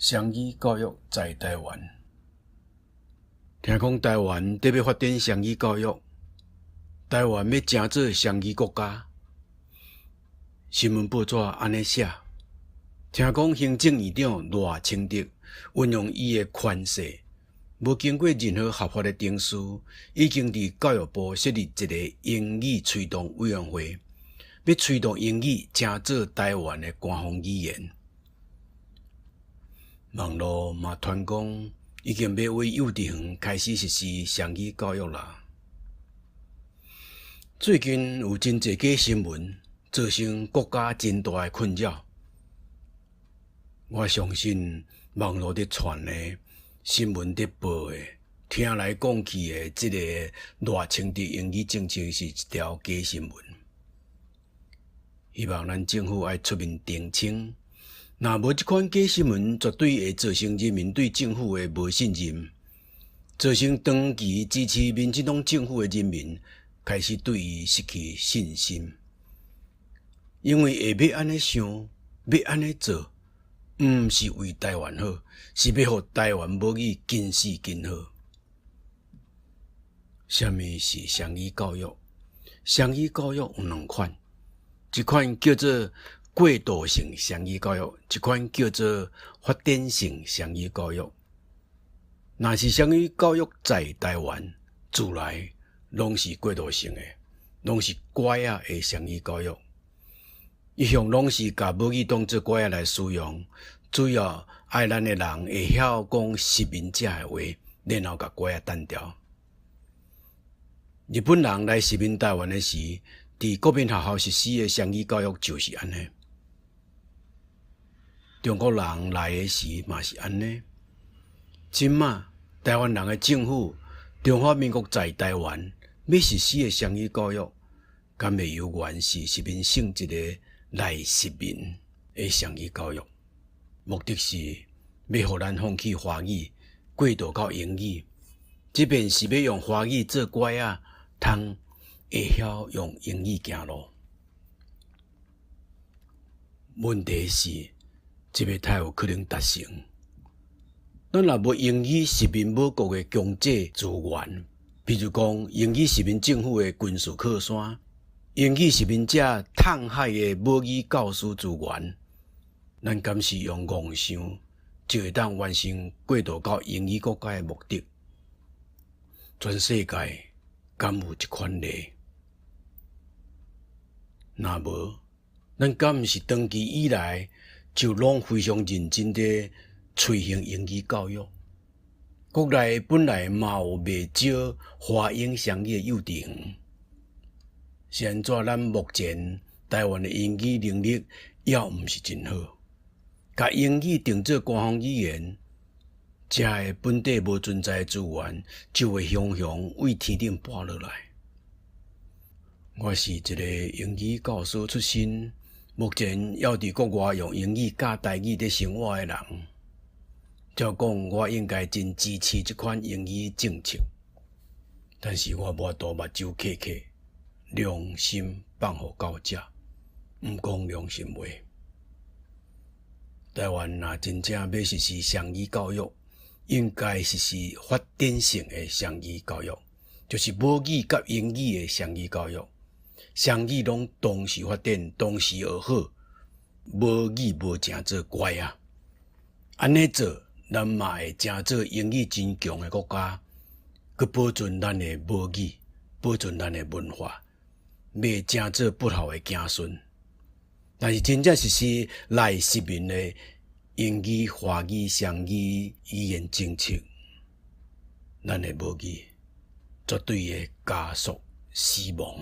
双语教育在台湾，听讲台湾特别发展双语教育，台湾要成做双语国家。新闻报纸安尼写，听讲行政院长赖清德运用伊的权势，无经过任何合法的程序，已经伫教育部设立一个英语推动委员会，要推动英语成做台湾的官方语言。网络嘛传讲，已经要为幼稚园开始实施双语教育啦。最近有真侪假新闻，造成国家真大的困扰。我相信网络伫传的新闻伫报的，听来讲去的，即个赖清德英语政策是一条假新闻。希望咱政府爱出面澄清。若无即款假新闻，绝对会造成人民对政府的无信任，造成长期支持民进党政府的人民开始对伊失去信心。因为下要安尼想，要安尼做，毋是为台湾好，是要互台湾母语今世今好。什么是双语教育？双语教育有两款，一款叫做过渡性双语教育，一款叫做发展性双语教育。若是双语教育在台湾，自来拢是过渡性的，拢是乖仔的双语教育。一向拢是甲母语当作乖仔来使用，主要爱咱的人会晓讲实名者的话，然后甲乖仔单调。日本人来殖民台湾的时，伫国民学校实施的双语教育就是安尼。中国人来的时嘛是安尼。即马台湾人的政府，中华民国在台湾要实施的双语教育，敢袂有原是实名性质的来实名的双语教育，目的是要互咱放弃华语，过渡到英语。即便是要用华语做乖仔，通会晓用英语行路。问题是，这个太有可能达成。咱若无英语实名母国的经济资源，比如讲英语实名政府的军事靠山，英语实名者探海的母语教师资源，咱敢是用妄想就会当完成过渡到英语国家的目的？全世界敢有一款例？若无，咱敢毋是长期以来就拢非常认真地推行英语教育？国内本来嘛有袂少华英双语的幼稚园，是安怎咱目前台湾的英语能力也毋是真好，甲英语定做官方语言，遮的本地无存在的资源就会雄雄为天顶跌落来。我是一个英语教师出身，目前要伫国外用英语教台语伫生活的人，照讲我应该真支持这款英语政策，但是我无多目睭刻刻，良心放互到遮，毋讲良心话。台湾若真正要实施双语教育，应该实施发展性的双语教育，就是母语甲英语的双语教育。双语拢同时发展，同时学好，母语无成做乖啊！安尼做，咱嘛会成做英语真强的国家，佮保存咱的母语，保存咱的文化，袂成做不孝的子孙。但是真正实施来实名的英语、华语、双语语言政策，咱的母语绝对会加速死亡。